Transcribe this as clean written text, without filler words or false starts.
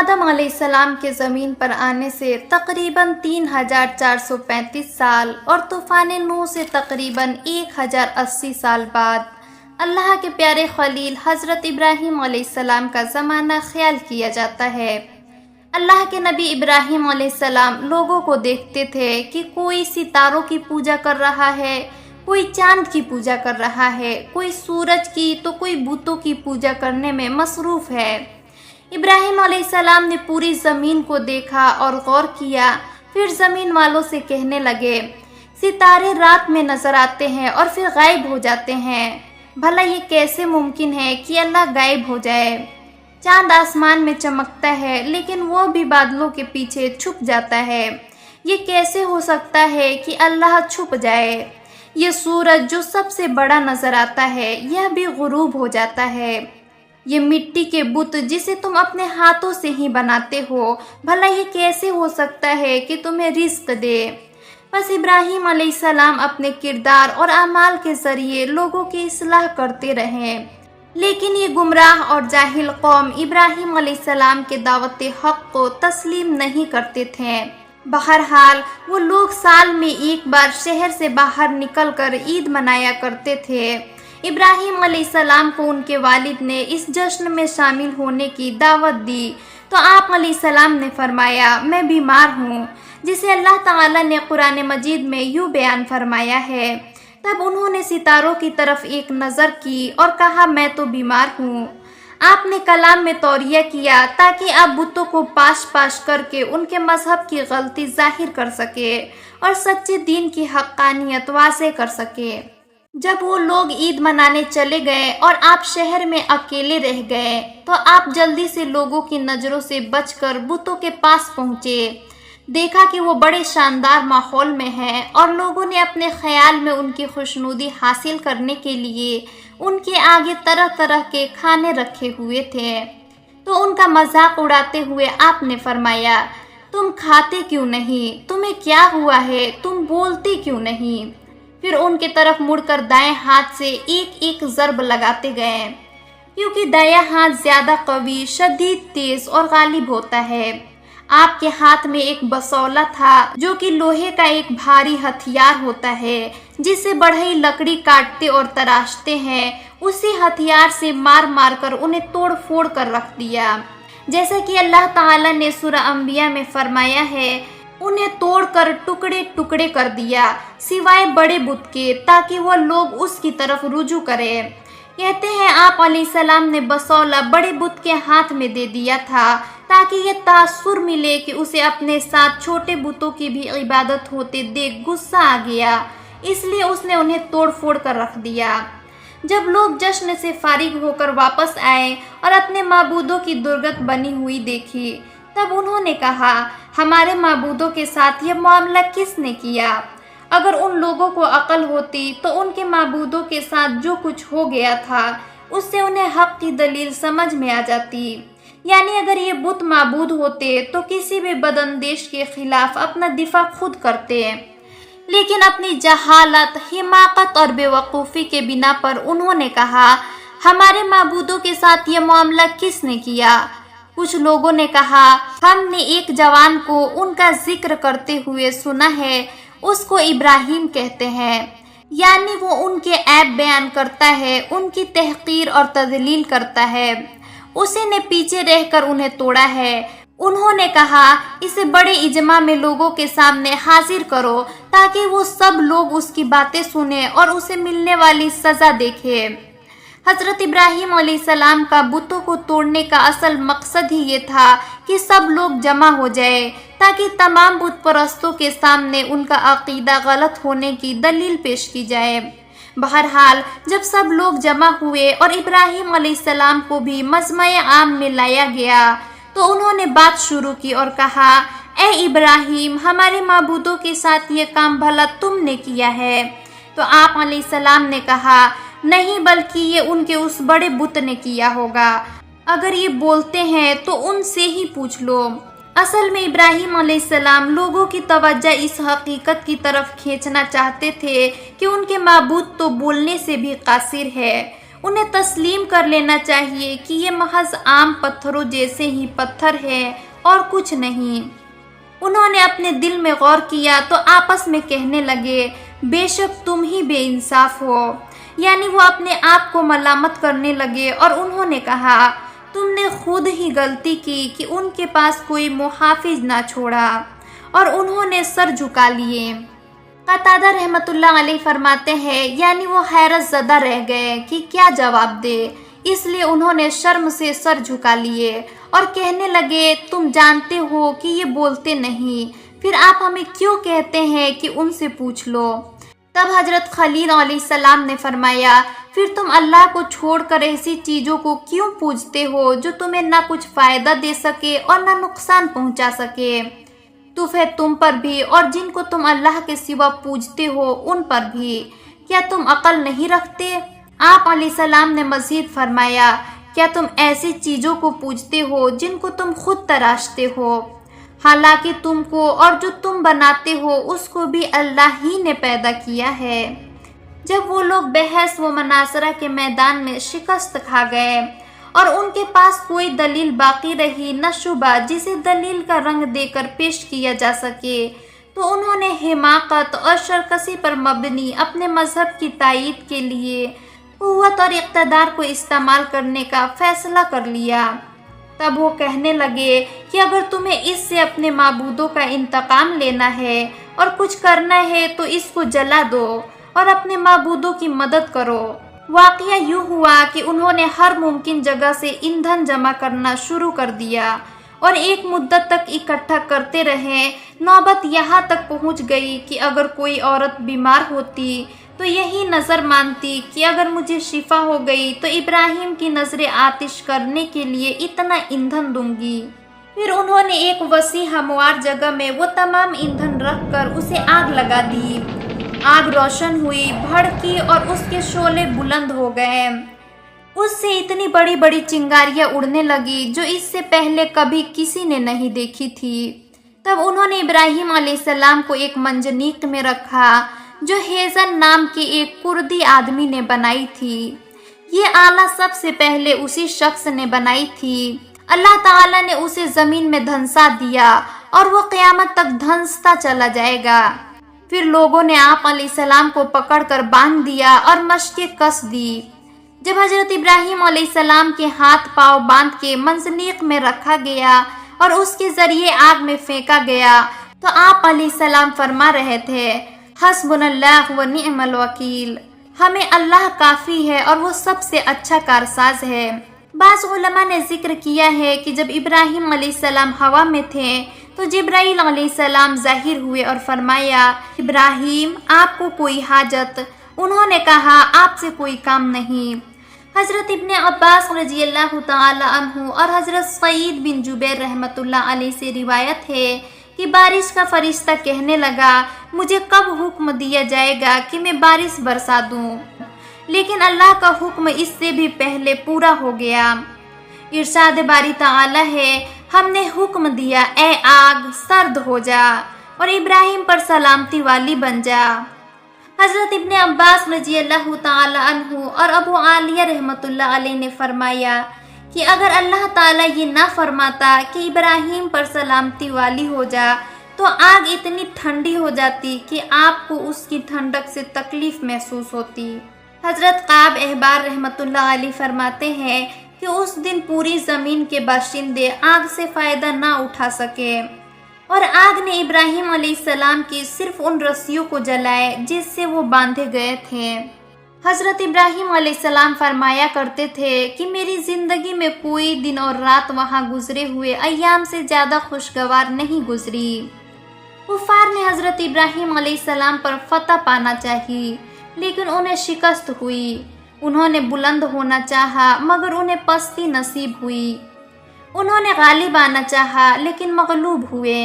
آدم علیہ السلام کے زمین پر آنے سے تقریباً 3435 سال اور طوفان نوح سے تقریباً 1080 سال بعد اللہ کے پیارے خلیل حضرت ابراہیم علیہ السلام کا زمانہ خیال کیا جاتا ہے۔ اللہ کے نبی ابراہیم علیہ السلام لوگوں کو دیکھتے تھے کہ کوئی ستاروں کی پوجا کر رہا ہے، کوئی چاند کی پوجا کر رہا ہے، کوئی سورج کی تو کوئی بتوں کی پوجا کرنے میں مصروف ہے۔ ابراہیم علیہ السلام نے پوری زمین کو دیکھا اور غور کیا، پھر زمین والوں سے کہنے لگے، ستارے رات میں نظر آتے ہیں اور پھر غائب ہو جاتے ہیں، بھلا یہ کیسے ممکن ہے کہ اللہ غائب ہو جائے؟ چاند آسمان میں چمکتا ہے لیکن وہ بھی بادلوں کے پیچھے چھپ جاتا ہے، یہ کیسے ہو سکتا ہے کہ اللہ چھپ جائے؟ یہ سورج جو سب سے بڑا نظر آتا ہے یہ بھی غروب ہو جاتا ہے۔ یہ مٹی کے بت جسے تم اپنے ہاتھوں سے ہی بناتے ہو، بھلا یہ کیسے ہو سکتا ہے کہ تمہیں رزق دے؟ بس ابراہیم علیہ السلام اپنے کردار اور اعمال کے ذریعے لوگوں کی اصلاح کرتے رہے، لیکن یہ گمراہ اور جاہل قوم ابراہیم علیہ السلام کے دعوت حق کو تسلیم نہیں کرتے تھے۔ بہرحال وہ لوگ سال میں ایک بار شہر سے باہر نکل کر عید منایا کرتے تھے۔ ابراہیم علیہ السلام کو ان کے والد نے اس جشن میں شامل ہونے کی دعوت دی تو آپ علیہ السلام نے فرمایا، میں بیمار ہوں، جسے اللہ تعالیٰ نے قرآن مجید میں یوں بیان فرمایا ہے۔ تب انہوں نے ستاروں کی طرف ایک نظر کی اور کہا، میں تو بیمار ہوں۔ آپ نے کلام میں توریہ کیا تاکہ آپ بتوں کو پاش کر کے ان کے مذہب کی غلطی ظاہر کر سکے اور سچے دین کی حقانیت واضح کر سکے۔ جب وہ لوگ عید منانے چلے گئے اور آپ شہر میں اکیلے رہ گئے تو آپ جلدی سے لوگوں کی نظروں سے بچ کر بتوں کے پاس پہنچے۔ دیکھا کہ وہ بڑے شاندار ماحول میں ہیں اور لوگوں نے اپنے خیال میں ان کی خوشنودی حاصل کرنے کے لیے ان کے آگے طرح طرح کے کھانے رکھے ہوئے تھے۔ تو ان کا مذاق اڑاتے ہوئے آپ نے فرمایا، تم کھاتے کیوں نہیں؟ تمہیں کیا ہوا ہے؟ تم بولتے کیوں نہیں؟ پھر ان کے طرف مڑ کر دائیں ہاتھ سے ایک ایک ضرب لگاتے گئے، کیونکہ دایاں ہاتھ زیادہ قوی، شدید تیز اور غالب ہوتا ہے۔ آپ کے ہاتھ میں ایک بسولہ تھا جو کہ لوہے کا ایک بھاری ہتھیار ہوتا ہے جس سے بڑھئی لکڑی کاٹتے اور تراشتے ہیں، اسی ہتھیار سے مار مار کر انہیں توڑ پھوڑ کر رکھ دیا، جیسا کہ اللہ تعالیٰ نے سورہ انبیاء میں فرمایا ہے، انہیں توڑ کر ٹکڑے ٹکڑے کر دیا سوائے بڑے بت کے تاکہ وہ لوگ اس کی طرف رجوع کریں۔ کہتے ہیں آپ علیہ السلام نے بسولہ بڑے بت کے ہاتھ میں دے دیا تھا تاکہ یہ تاثر ملے کہ اسے اپنے ساتھ چھوٹے بتوں کی بھی عبادت ہوتے دیکھ غصہ آ گیا، اس لیے اس نے انہیں توڑ پھوڑ کر رکھ دیا۔ جب لوگ جشن سے فارغ ہو کر واپس آئے اور اپنے معبودوں کی درگت بنی ہوئی دیکھی، تب انہوں نے کہا، ہمارے معبودوں کے ساتھ یہ معاملہ کس نے کیا؟ اگر ان لوگوں کو عقل ہوتی تو ان کے معبودوں کے ساتھ جو کچھ ہو گیا تھا اس سے انہیں حق کی دلیل سمجھ میں آ جاتی، یعنی اگر یہ بت معبود ہوتے تو کسی بھی بداندیش کے خلاف اپنا دفاع خود کرتے، لیکن اپنی جہالت، حماقت اور بے وقوفی کے بنا پر انہوں نے کہا، ہمارے معبودوں کے ساتھ یہ معاملہ کس نے کیا؟ کچھ لوگوں نے کہا، ہم نے ایک جوان کو ان کا ذکر کرتے ہوئے سنا ہے، اس کو ابراہیم کہتے ہیں، یعنی وہ ان کے عیب بیان کرتا ہے، ان کی تحقیر اور تذلیل کرتا ہے، اسی نے پیچھے رہ کر انہیں توڑا ہے۔ انہوں نے کہا، اسے بڑے اجماع میں لوگوں کے سامنے حاضر کرو تاکہ وہ سب لوگ اس کی باتیں سنیں اور اسے ملنے والی سزا دیکھیں۔ حضرت ابراہیم علیہ السلام کا بتوں کو توڑنے کا اصل مقصد ہی یہ تھا کہ سب لوگ جمع ہو جائے تاکہ تمام بت پرستوں کے سامنے ان کا عقیدہ غلط ہونے کی دلیل پیش کی جائے۔ بہرحال جب سب لوگ جمع ہوئے اور ابراہیم علیہ السلام کو بھی مجمع عام میں لایا گیا تو انہوں نے بات شروع کی اور کہا، اے ابراہیم، ہمارے معبودوں کے ساتھ یہ کام بھلا تم نے کیا ہے؟ تو آپ علیہ السلام نے کہا، نہیں، بلکہ یہ ان کے اس بڑے بت نے کیا ہوگا، اگر یہ بولتے ہیں تو ان سے ہی پوچھ لو۔ اصل میں ابراہیم علیہ السلام لوگوں کی توجہ اس حقیقت کی طرف کھینچنا چاہتے تھے کہ ان کے معبود تو بولنے سے بھی قاصر ہے، انہیں تسلیم کر لینا چاہیے کہ یہ محض عام پتھروں جیسے ہی پتھر ہے اور کچھ نہیں۔ انہوں نے اپنے دل میں غور کیا تو آپس میں کہنے لگے، بے شک تم ہی بے انصاف ہو، یعنی وہ اپنے آپ کو ملامت کرنے لگے اور انہوں نے کہا، تم نے خود ہی غلطی کی کہ ان کے پاس کوئی محافظ نہ چھوڑا، اور انہوں نے سر جھکا لیے۔ قتادہ رحمۃ اللہ علیہ فرماتے ہیں، یعنی وہ حیرت زدہ رہ گئے کہ کیا جواب دے، اس لیے انہوں نے شرم سے سر جھکا لیے اور کہنے لگے، تم جانتے ہو کہ یہ بولتے نہیں، پھر آپ ہمیں کیوں کہتے ہیں کہ ان سے پوچھ لو؟ تب حضرت خلیل علیہ السلام نے فرمایا، پھر تم اللہ کو چھوڑ کر ایسی چیزوں کو کیوں پوجتے ہو جو تمہیں نہ کچھ فائدہ دے سکے اور نہ نقصان پہنچا سکے؟ تو پھر تم پر بھی اور جن کو تم اللہ کے سوا پوجتے ہو ان پر بھی، کیا تم عقل نہیں رکھتے؟ آپ علیہ السلام نے مزید فرمایا، کیا تم ایسی چیزوں کو پوجتے ہو جن کو تم خود تراشتے ہو، حالانکہ تم کو اور جو تم بناتے ہو اس کو بھی اللہ ہی نے پیدا کیا ہے۔ جب وہ لوگ بحث و مناظرہ کے میدان میں شکست کھا گئے اور ان کے پاس کوئی دلیل باقی رہی نہ شبہ جسے دلیل کا رنگ دے کر پیش کیا جا سکے، تو انہوں نے حماقت اور شرکسی پر مبنی اپنے مذہب کی تائید کے لیے قوت اور اقتدار کو استعمال کرنے کا فیصلہ کر لیا۔ تب وہ کہنے لگے کہ اگر تمہیں اس سے اپنے معبودوں کا انتقام لینا ہے اور کچھ کرنا ہے تو اس کو جلا دو اور اپنے معبودوں کی مدد کرو۔ واقعہ یوں ہوا کہ انہوں نے ہر ممکن جگہ سے ایندھن جمع کرنا شروع کر دیا اور ایک مدت تک اکٹھا کرتے رہے۔ نوبت یہاں تک پہنچ گئی کہ اگر کوئی عورت بیمار ہوتی تو یہی نظر مانتی کہ اگر مجھے شفا ہو گئی تو ابراہیم کی نظر آتش کرنے کے لیے اتنا ایندھن دوں گی۔ پھر انہوں نے ایک وسیع ہموار جگہ میں وہ تمام ایندھن رکھ کر اسے آگ لگا دی۔ آگ روشن ہوئی، بھڑکی اور اس کے شعلے بلند ہو گئے۔ اس سے اتنی بڑی بڑی چنگاریاں اڑنے لگی جو اس سے پہلے کبھی کسی نے نہیں دیکھی تھی۔ تب انہوں نے ابراہیم علیہ السلام کو ایک منجنیق میں رکھا جو ہیزن نام کے ایک کردی آدمی نے بنائی تھی۔ یہ آلہ سب سے پہلے اسی شخص نے بنائی تھی۔ اللہ تعالیٰ نے اسے زمین میں دھنسا دیا اور وہ قیامت تک دھنستا چلا جائے گا۔ پھر لوگوں نے آپ علیہ السلام کو پکڑ کر باندھ دیا اور مشقیں کس دی۔ جب حضرت ابراہیم علیہ السلام کے ہاتھ پاؤں باندھ کے منجنیق میں رکھا گیا اور اس کے ذریعے آگ میں پھینکا گیا تو آپ علیہ السلام فرما رہے تھے، حسبنا اللہ و نعم الوکیل، ہمیں اللہ کافی ہے اور وہ سب سے اچھا کارساز ہے۔ بعض علماء نے ذکر کیا ہے کہ جب ابراہیم علیہ السلام ہوا میں تھے تو جبرائیل علیہ السلام ظاہر ہوئے اور فرمایا، ابراہیم آپ کو کوئی حاجت؟ انہوں نے کہا، آپ سے کوئی کام نہیں۔ حضرت ابن عباس رضی اللہ تعالی عنہ اور حضرت سعید بن جبیر رحمۃ اللہ علیہ سے روایت ہے کہ بارش کا فرشتہ کہنے لگا، مجھے کب حکم دیا جائے گا کہ میں بارش برسا دوں؟ لیکن اللہ کا حکم اس سے بھی پہلے پورا ہو گیا۔ ارشاد باری تعالی ہے، ہم نے حکم دیا، اے آگ سرد ہو جا اور ابراہیم پر سلامتی والی بن جا۔ حضرت ابن عباس رضی اللہ تعالی عنہ اور ابو عالیہ رحمۃ اللہ علیہ نے فرمایا کہ اگر اللہ تعالیٰ یہ نہ فرماتا کہ ابراہیم پر سلامتی والی ہو جا تو آگ اتنی ٹھنڈی ہو جاتی کہ آپ کو اس کی ٹھنڈک سے تکلیف محسوس ہوتی۔ حضرت قعب احبار رحمۃ اللہ علیہ فرماتے ہیں کہ اس دن پوری زمین کے باشندے آگ سے فائدہ نہ اٹھا سکے اور آگ نے ابراہیم علیہ السلام کی صرف ان رسیوں کو جلائے جس سے وہ باندھے گئے تھے۔ حضرت ابراہیم علیہ السلام فرمایا کرتے تھے کہ میری زندگی میں کوئی دن اور رات وہاں گزرے ہوئے ایام سے زیادہ خوشگوار نہیں گزری۔ کفار نے حضرت ابراہیم علیہ السلام پر فتح پانا چاہی لیکن انہیں شکست ہوئی۔ انہوں نے بلند ہونا چاہا مگر انہیں پستی نصیب ہوئی۔ انہوں نے غالب آنا چاہا لیکن مغلوب ہوئے۔